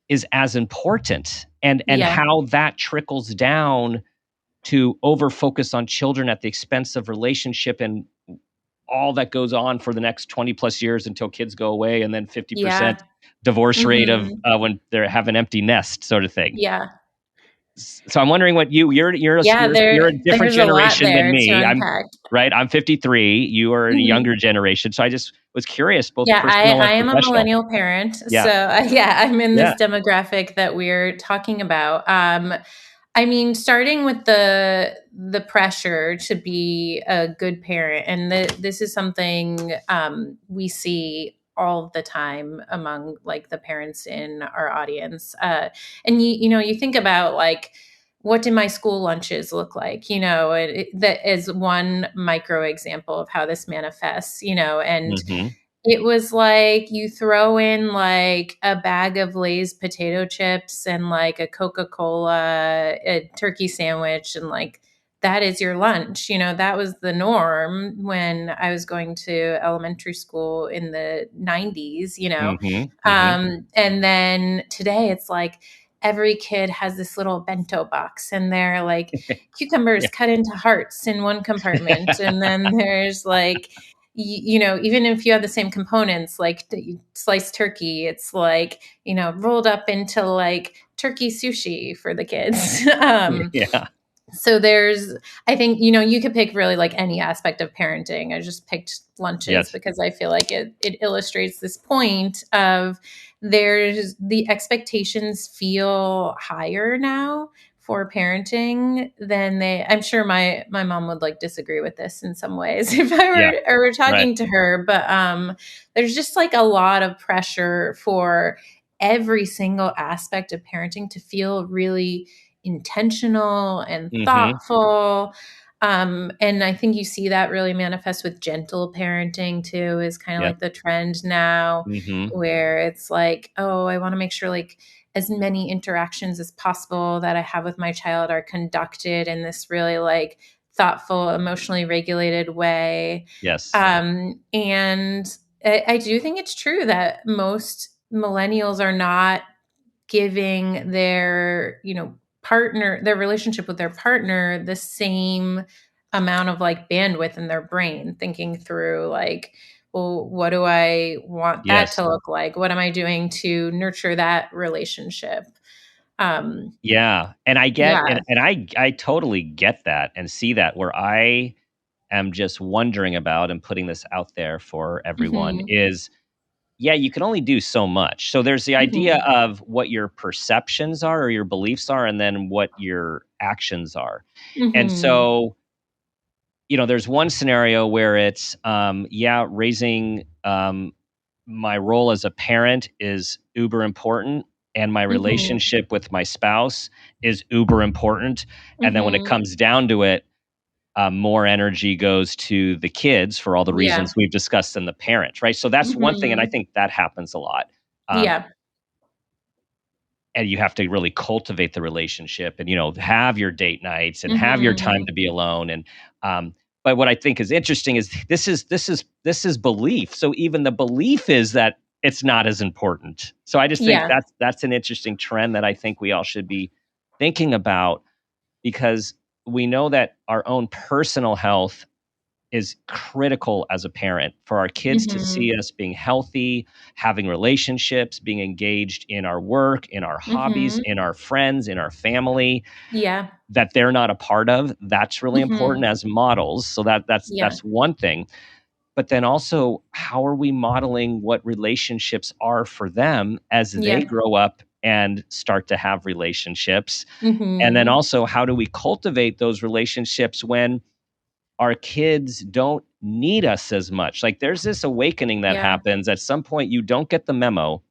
S2: is as important, and
S1: Yeah.
S2: how that trickles down to over focus on children at the expense of relationship and all that goes on for the next 20 plus years until kids go away, and then 50%
S1: Yeah.
S2: divorce rate of
S1: Mhm.
S2: when they have an empty nest sort of thing.
S1: Yeah.
S2: So I'm wondering what
S1: Yeah,
S2: you're a different
S1: there's a lot
S2: generation than
S1: there to
S2: me.
S1: unpack.
S2: I'm 53. You are a
S1: Mhm.
S2: younger generation. So I just was curious, both
S1: Yeah,
S2: personal
S1: I
S2: and
S1: am a
S2: professional.
S1: millennial parent,
S2: Yeah.
S1: so, yeah, I'm in this
S2: Yeah.
S1: demographic that we're talking about. I mean, starting with the pressure to be a good parent, and this is something we see all the time among like the parents in our audience. And you think about like what do my school lunches look like? That is one micro example of how this manifests. And
S2: Hmm.
S1: it was like you throw in like a bag of Lay's potato chips and like a Coca-Cola, a turkey sandwich, and like that is your lunch. That was the norm when I was going to elementary school in the 90s.
S2: Hmm. Hmm.
S1: And then today it's like every kid has this little bento box and they're like cucumbers
S2: Yeah.
S1: cut into hearts in one compartment. And then there's like, even if you have the same components, like sliced turkey, it's like, rolled up into like turkey sushi for the kids.
S2: Yeah.
S1: So I think, you could pick really like any aspect of parenting. I just picked lunches
S2: Yes.
S1: because I feel like it illustrates this point of the expectations feel higher now for parenting than I'm sure my mom would like disagree with this in some ways if
S2: Yeah.
S1: I were
S2: Right.
S1: talking to her, but there's just like a lot of pressure for every single aspect of parenting to feel really intentional and
S2: Hmm.
S1: thoughtful. And I think you see that really manifest with gentle parenting too, is kind of
S2: Yep.
S1: like the trend now,
S2: Hmm.
S1: where it's like, oh, I want to make sure like as many interactions as possible that I have with my child are conducted in this really like thoughtful, emotionally regulated way.
S2: Yes.
S1: And I do think it's true that most millennials are not giving their relationship with their partner the same amount of like bandwidth in their brain, thinking through like, well, what do I want that
S2: Yes.
S1: to look like? What am I doing to nurture that relationship? um
S2: Yeah. And I get,
S1: yeah.
S2: and I totally get that and see that. Where I am just wondering about and putting this out there for everyone
S1: Hmm.
S2: is, yeah, you can only do so much. So there's the idea
S1: Hmm.
S2: of what your perceptions are or your beliefs are, and then what your actions are. And
S1: Hmm.
S2: so, there's one scenario where it's, raising, my role as a parent is uber important, and my
S1: Hmm.
S2: relationship with my spouse is uber important. And then when it
S1: Hmm.
S2: comes down to it, more energy goes to the kids for all the
S1: Yeah.
S2: reasons we've discussed than the parents, right? So that's one thing, and I
S1: Hmm.
S2: think that happens a lot. Um,
S1: Yeah.
S2: and you have to really cultivate the relationship, and have your date nights and have your time
S1: Hmm.
S2: to be alone. And um, but what I think is interesting is this is belief. So even the belief is that it's not as important. So I just think
S1: Yeah.
S2: that's an interesting trend that I think we all should be thinking about, because we know that our own personal health is critical as a parent for our kids to see
S1: Hmm.
S2: us being healthy, having relationships, being engaged in our work, in our hobbies,
S1: Hmm.
S2: in our friends, in our family
S1: Yeah.
S2: that they're not a part of. That's really important
S1: Hmm.
S2: as models. So
S1: Yeah.
S2: that's one thing. But then also, how are we modeling what relationships are for them as they
S1: Yeah.
S2: grow up and start to have relationships? And then
S1: Mhm.
S2: also, how do we cultivate those relationships when our kids don't need us as much? Like, there's this awakening that
S1: Yeah.
S2: happens at some point. You don't get the memo.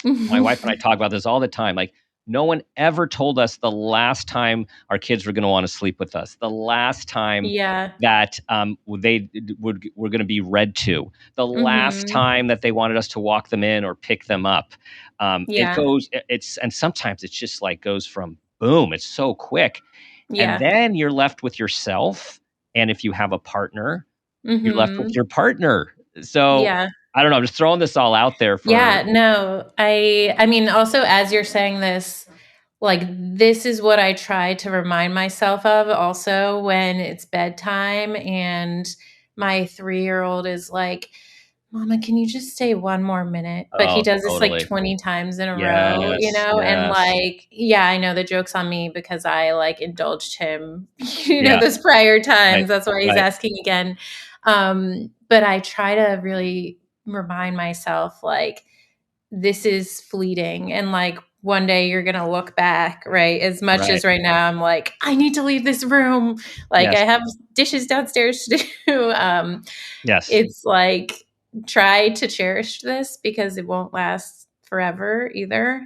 S2: My wife and I talk about this all the time. Like, no one ever told us the last time our kids were going to want to sleep with us, the last time
S1: Yeah.
S2: that were going to be read to, the last
S1: Mhm.
S2: time that they wanted us to walk them in or pick them up. It
S1: Yeah.
S2: goes, it's, and sometimes it's just like goes from boom, it's so quick. And
S1: Yeah.
S2: then you're left with yourself. And if you have a partner, you're left with
S1: Mhm.
S2: your partner. So
S1: Yeah.
S2: I don't know. I'm just throwing this all out there for.
S1: Yeah, no. I mean, also as you're saying this, like this is what I try to remind myself of also when it's bedtime and my 3-year-old is like, "Mama, can you just stay one more minute?" But he
S2: Oh,
S1: does this like
S2: totally.
S1: 20 times in a row,
S2: Yes,
S1: and
S2: yes.
S1: like, yeah, I know the joke's on me because I like indulged him,
S2: Yeah,
S1: those prior
S2: right,
S1: times. That's why he's
S2: right,
S1: asking again. But I try to really remind myself like this is fleeting and like one day you're going to look back, right? As much
S2: right.
S1: as right now I'm like, I need to leave this room. Like
S2: Yes,
S1: I have dishes downstairs to do.
S2: yes,
S1: It's like try to cherish this because it won't last forever either.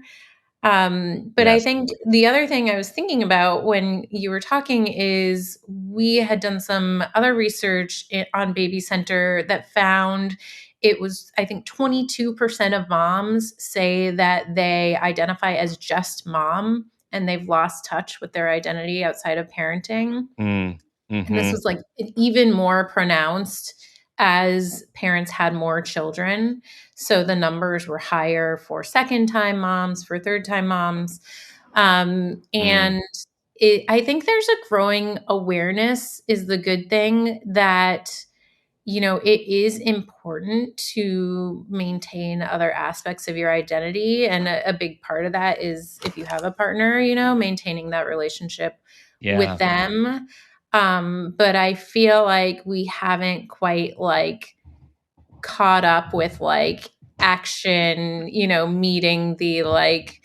S1: But I
S2: yes.
S1: think the other thing I was thinking about when you were talking is we had done some other research on Baby Center that found it was, I think, 22% of moms say that they identify as just mom and they've lost touch with their identity outside of parenting.
S2: Mm,
S1: And this
S2: mhm,
S1: was like even more pronounced as parents had more children. So the numbers were higher for second time moms, for third time moms.
S2: mm.
S1: And I think there's a growing awareness, is the good thing, that it is important to maintain other aspects of your identity. And a big part of that is if you have a partner, maintaining that relationship with
S2: Yeah,
S1: them. But I feel like we haven't quite like caught up with like action, meeting the like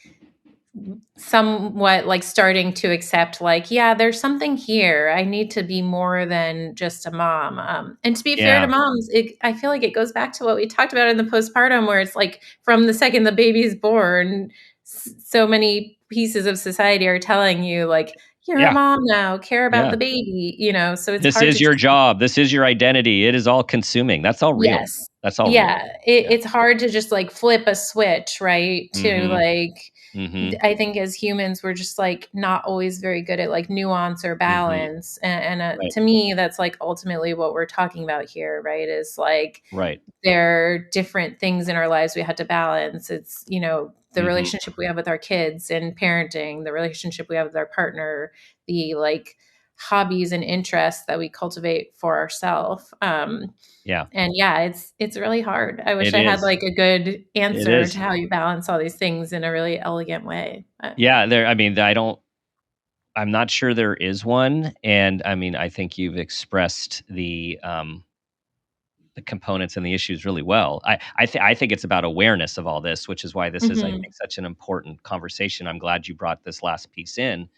S1: somewhat like starting to accept like, yeah, there's something here. I need to be more than just a mom. And to be fair to
S2: yeah,
S1: moms, I feel like it goes back to what we talked about in the postpartum, where it's like from the second the baby's born, so many pieces of society are telling you like, you're a
S2: yeah,
S1: mom now, care about
S2: yeah.
S1: the baby, so it's
S2: This
S1: hard
S2: is
S1: to
S2: your
S1: just
S2: job. This is your identity. It is all consuming. That's all real.
S1: yes.
S2: That's all real.
S1: Yeah,
S2: Yeah.
S1: it's hard to just like flip a switch, right? To
S2: Mhm,
S1: like
S2: mhm,
S1: I think as humans, we're just like not always very good at like nuance or
S2: mhm.
S1: balance. And
S2: Right,
S1: to me, that's like ultimately what we're talking about here, right? Is like
S2: right.
S1: there are different things in our lives we had to balance. It's, the
S2: Mhm.
S1: relationship we have with our kids and parenting, the relationship we have with our partner, the like hobbies and interests that we cultivate for ourselves.
S2: Yeah,
S1: And yeah, it's really hard. I wish
S2: it
S1: I had
S2: is.
S1: like a good
S2: It
S1: answer to
S2: is.
S1: how you balance all these things in a really elegant way. But
S2: Yeah, I'm not sure there is one, and, I mean, I think you've expressed the components and the issues really well. I think it's about awareness of all this, which is why this is, I
S1: mhm,
S2: think, such an important conversation. I'm glad you brought this last piece in,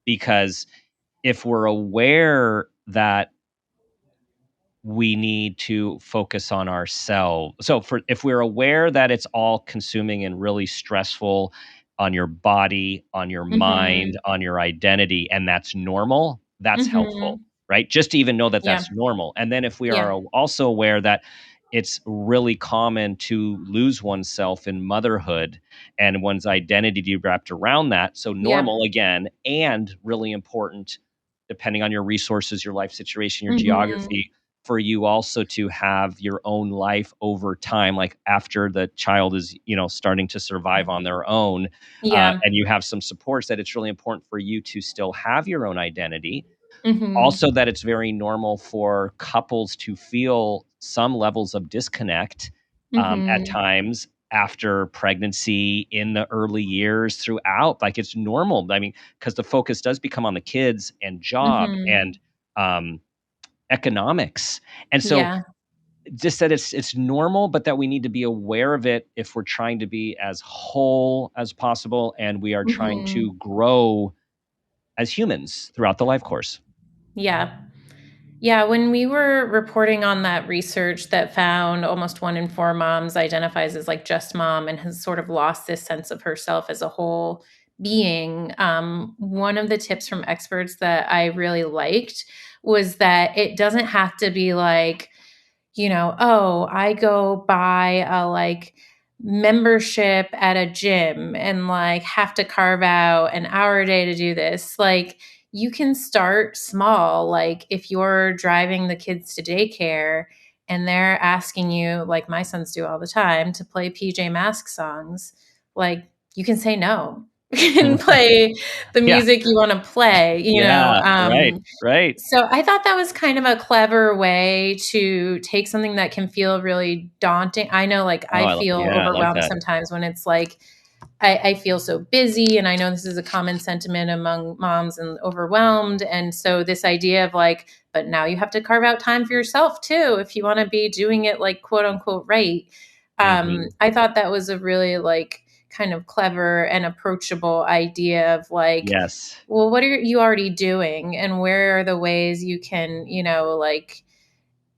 S2: because if we're aware that we need to focus on ourselves. So for if we're aware that it's all consuming and really stressful on your body, on your mind,
S1: mhm,
S2: on your identity, and that's normal, that's helpful,
S1: mhm.
S2: right? Just to even know that
S1: Yeah,
S2: that's normal. And then if we
S1: yeah,
S2: are also aware that it's really common to lose oneself in motherhood and one's identity to be wrapped around that. So
S1: yeah,
S2: normal again, and really important, depending on your resources, your life situation, your
S1: mhm,
S2: geography, for you also to have your own life over time, like after the child is, starting to survive on their own,
S1: yeah,
S2: and you have some supports, that it's really important for you to still have your own identity.
S1: mhm,
S2: Also, that it's very normal for couples to feel some levels of disconnect at
S1: mhm,
S2: times after pregnancy, in the early years, throughout. Like, it's normal. I mean, because the focus does become on the kids and job
S1: mhm.
S2: and um, economics. And so
S1: Yeah,
S2: just that it's normal, but that we need to be aware of it if we're trying to be as whole as possible, and we are trying
S1: Mhm.
S2: to grow as humans throughout the life course.
S1: Yeah. Yeah, when we were reporting on that research that found almost 1 in 4 moms identifies as like just mom and has sort of lost this sense of herself as a whole being, one of the tips from experts that I really liked was that it doesn't have to be like, oh, I go buy a like membership at a gym and like have to carve out an hour a day to do this. Like, you can start small. Like, if you're driving the kids to daycare and they're asking you, like my sons do all the time, to play PJ Mask songs, like, you can say no and play the
S2: Yeah.
S1: music you want to play,
S2: Yeah. Right. Right.
S1: so I thought that was kind of a clever way to take something that can feel really daunting. I know, like,
S2: Oh,
S1: I feel
S2: I like
S1: overwhelmed
S2: that.
S1: sometimes when it's like I feel so busy, and I know this is a common sentiment among moms and overwhelmed. And so this idea of like, but now you have to carve out time for yourself too if you want to be doing it like quote unquote right.
S2: Hmm.
S1: I thought that was a really like kind of clever and approachable idea of like,
S2: Yes.
S1: well, what are you already doing, and where are the ways you can, like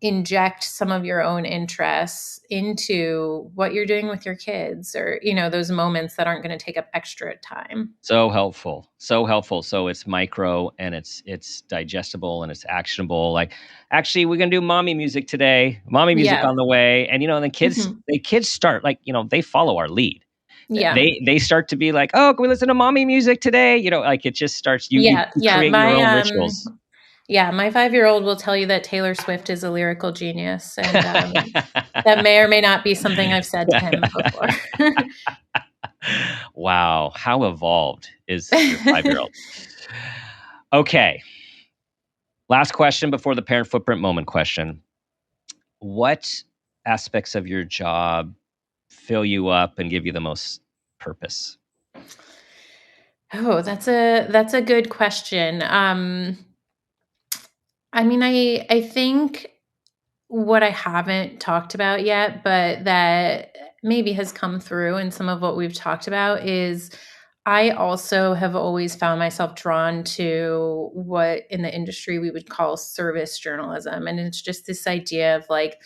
S1: inject some of your own interests into what you're doing with your kids, or those moments that aren't going to take up extra time.
S2: So helpful. So helpful. So it's micro and it's digestible and it's actionable. Like, actually, we're gonna do mommy music today. Mommy music
S1: Yeah.
S2: on the way. And and
S1: Hmm.
S2: the kids start like, they follow our lead.
S1: Yeah.
S2: They start to be like, oh, can we listen to mommy music today? Like it just starts,
S1: Yeah.
S2: you
S1: Yeah.
S2: create your own rituals.
S1: Yeah, my 5-year-old will tell you that Taylor Swift is a lyrical genius, and that may or may not be something I've said to him before.
S2: Wow, how evolved is your 5-year-old? Okay, last question before the parent footprint moment question. What aspects of your job fill you up and give you the most purpose?
S1: Oh, that's a good question. I mean, I think what I haven't talked about yet, but that maybe has come through in some of what we've talked about, is I also have always found myself drawn to what in the industry we would call service journalism. And it's just this idea of like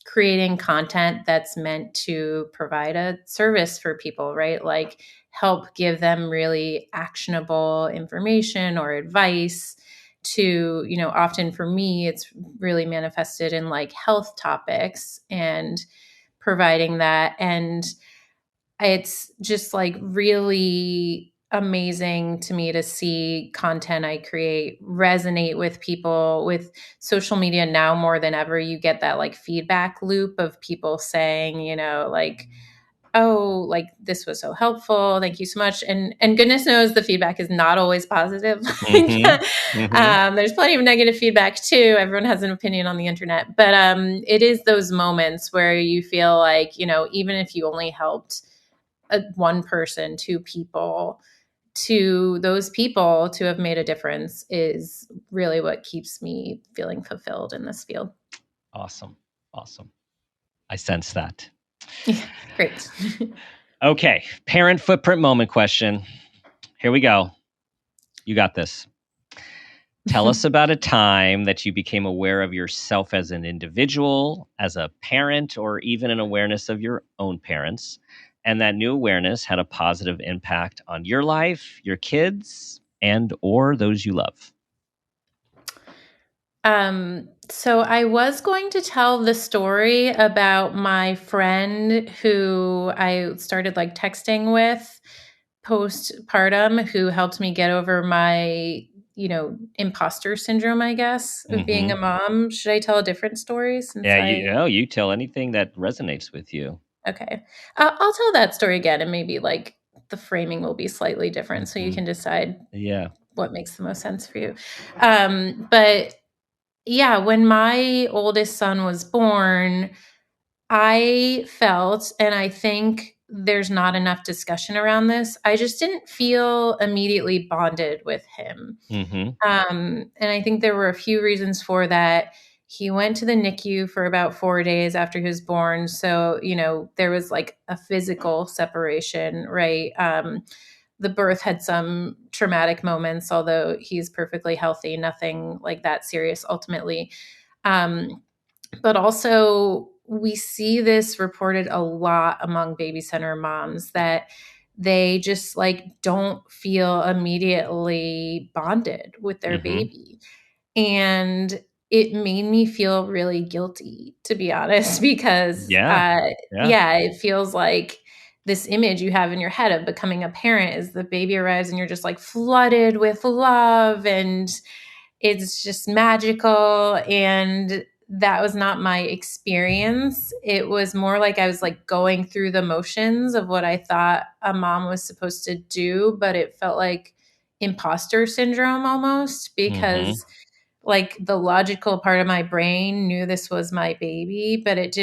S1: creating content that's meant to provide a service for people, right? Like, help give them really actionable information or advice to, often for me, it's really manifested in like health topics and providing that. And it's just like really amazing to me to see content I create resonate with people. With social media now more than ever, you get that like feedback loop of people saying, like, oh, like this was so helpful, thank you so much. And goodness knows the feedback is not always positive. Like,
S2: Mhm. Mhm.
S1: there's plenty of negative feedback too. Everyone has an opinion on the internet, but it is those moments where you feel like, even if you only helped one person, two people, to those people to have made a difference is really what keeps me feeling fulfilled in this field.
S2: Awesome. Awesome. I sense that.
S1: Yeah, great.
S2: Okay, parent footprint moment question. Here we go. You got this. Tell us about a time that you became aware of yourself as an individual, as a parent, or even an awareness of your own parents, and that new awareness had a positive impact on your life, your kids, and or those you love.
S1: So I was going to tell the story about my friend who I started like texting with postpartum, who helped me get over my, imposter syndrome, I guess, of being a
S2: Mhm.
S1: mom. Should I tell a different story since
S2: Yeah,
S1: I
S2: you tell anything that resonates with you.
S1: okay. I'll tell that story again, and maybe like the framing will be slightly different so you
S2: Mhm.
S1: can decide
S2: Yeah.
S1: what makes the most sense for you. But yeah, when my oldest son was born, I felt, and I think there's not enough discussion around this, I just didn't feel immediately bonded with him.
S2: Mhm.
S1: And I think there were a few reasons for that. He went to the NICU for about 4 days after he was born. So, there was like a physical separation, right? The birth had some traumatic moments, although he's perfectly healthy, nothing like that serious ultimately. But also, we see this reported a lot among baby center moms that they just like don't feel immediately bonded with their
S2: Mm-hmm.
S1: baby. And it made me feel really guilty, to be honest, because
S2: Yeah.
S1: yeah, it feels like this image you have in your head of becoming a parent is the baby arrives and you're just like flooded with love and it's just magical. And that was not my experience. It was more like I was like going through the motions of what I thought a mom was supposed to do, but it felt like imposter syndrome almost,
S2: Mm-hmm.
S1: because like the logical part of my brain knew this was my baby, but it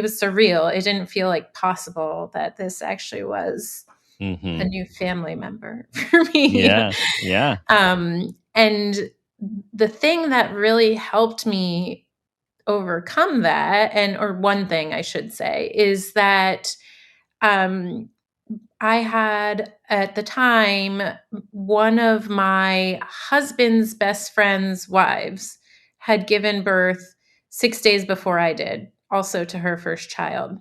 S1: was surreal. It didn't feel like possible that this actually was a
S2: Mm-hmm.
S1: new family member for me.
S2: Yeah. Yeah.
S1: And the thing that really helped me overcome that, or one thing I should say, is that um, I had at the time one of my husband's best friend's wives had given birth 6 days before I did, also to her first child.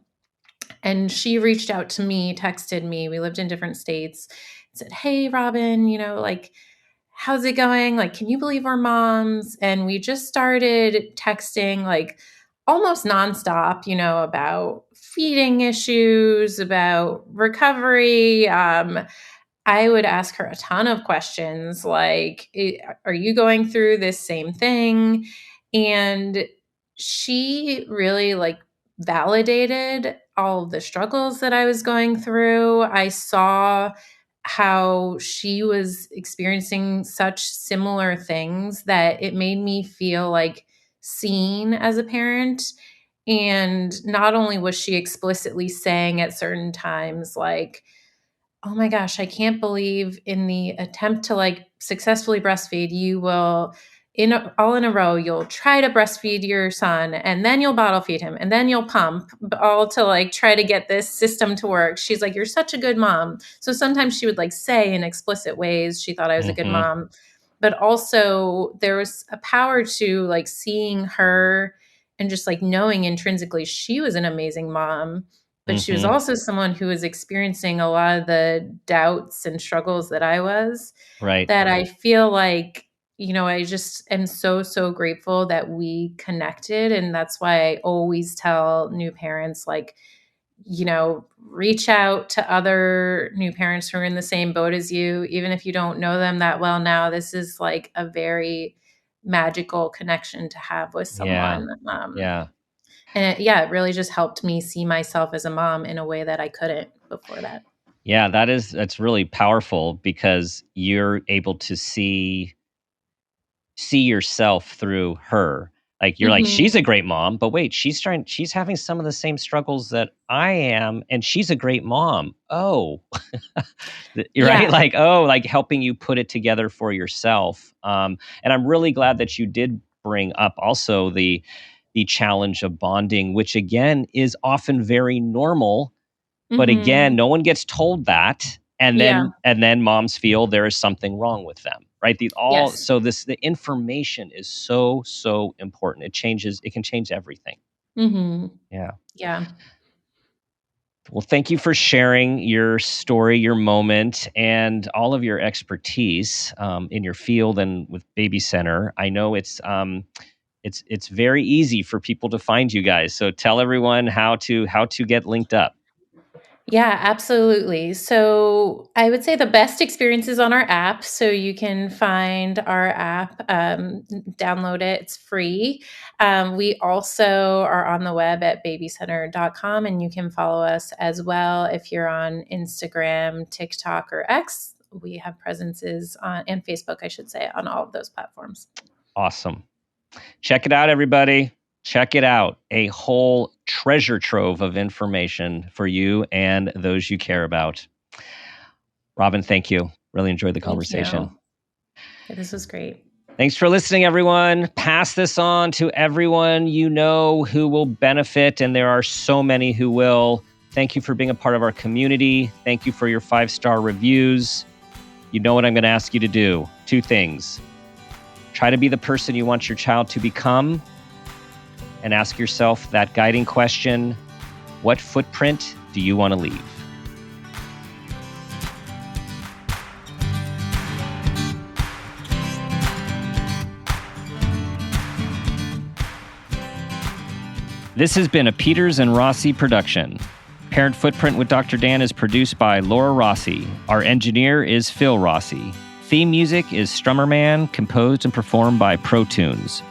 S1: And she reached out to me, texted me. We lived in different states, said, "Hey, Robin, like, how's it going? Like, can you believe we're moms?" And we just started texting like almost nonstop, about feeding issues, about recovery. I would ask her a ton of questions like, "Are you going through this same thing?" And she really like validated all of the struggles that I was going through. I saw how she was experiencing such similar things that it made me feel like seen as a parent. And not only was she explicitly saying at certain times, like, "Oh my gosh, I can't believe in the attempt to like successfully breastfeed, you will all in a row, you'll try to breastfeed your son and then you'll bottle feed him and then you'll pump all to like try to get this system to work." She's like, "You're such a good mom." So sometimes she would like say in explicit ways she thought I was a good
S2: Mm-hmm.
S1: mom, but also there was a power to like seeing her and just like knowing intrinsically she was an amazing mom, but she was
S2: Mm-hmm.
S1: also someone who was experiencing a lot of the doubts and struggles that I was,
S2: Right.
S1: that I feel like, I just am so, so grateful that we connected. And that's why I always tell new parents, like, reach out to other new parents who are in the same boat as you, even if you don't know them that well now. This is like a very magical connection to have with
S2: Yeah.
S1: someone.
S2: Yeah.
S1: And it really just helped me see myself as a mom in a way that I couldn't before that.
S2: Yeah. That's really powerful because you're able to see yourself through her. Like you're like,
S1: Mhm.
S2: she's a great mom, but wait, she's having some of the same struggles that I am, and she's a great mom. Oh, you're right.
S1: Yeah.
S2: Like, oh, like helping you put it together for yourself. And I'm really glad that you did bring up also the challenge of bonding, which again is often very normal, but again,
S1: Mhm.
S2: no one gets told that, and
S1: Yeah.
S2: then moms feel there is something wrong with them, right? The all
S1: Yes.
S2: so this the information is so important. It can change everything.
S1: Mhm.
S2: Yeah.
S1: Yeah.
S2: Well, thank you for sharing your story, your moment, and all of your expertise in your field and with Baby Center. I know it's very easy for people to find you guys. So tell everyone how to get linked up.
S1: Yeah, absolutely. So I would say the best experience is on our app. So you can find our app, download it, it's free. We also are on the web at babycenter.com, and you can follow us as well if you're on Instagram, TikTok, or X. We have presences on, and Facebook, I should say, on all of those platforms.
S2: Awesome. Check it out, everybody. Check it out. A whole treasure trove of information for you and those you care about. Robin, thank you. Really enjoyed the
S1: Thank
S2: conversation.
S1: you. Yeah, this was great.
S2: Thanks for listening, everyone. Pass this on to everyone you know who will benefit, and there are so many who will. Thank you for being a part of our community. Thank you for your 5-star reviews. You know what I'm going to ask you to do. 2 things. Try to be the person you want your child to become, and ask yourself that guiding question, what footprint do you want to leave? This has been a Peters and Rossi production. Parent Footprint with Dr. Dan is produced by Laura Rossi. Our engineer is Phil Rossi. Theme music is Strummer Man, composed and performed by Pro Tunes.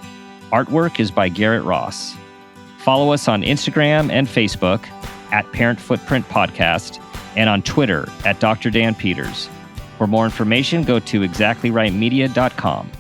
S2: Artwork is by Garrett Ross. Follow us on Instagram and Facebook at Parent Footprint Podcast and on Twitter at Dr. Dan Peters. For more information, go to exactlyrightmedia.com.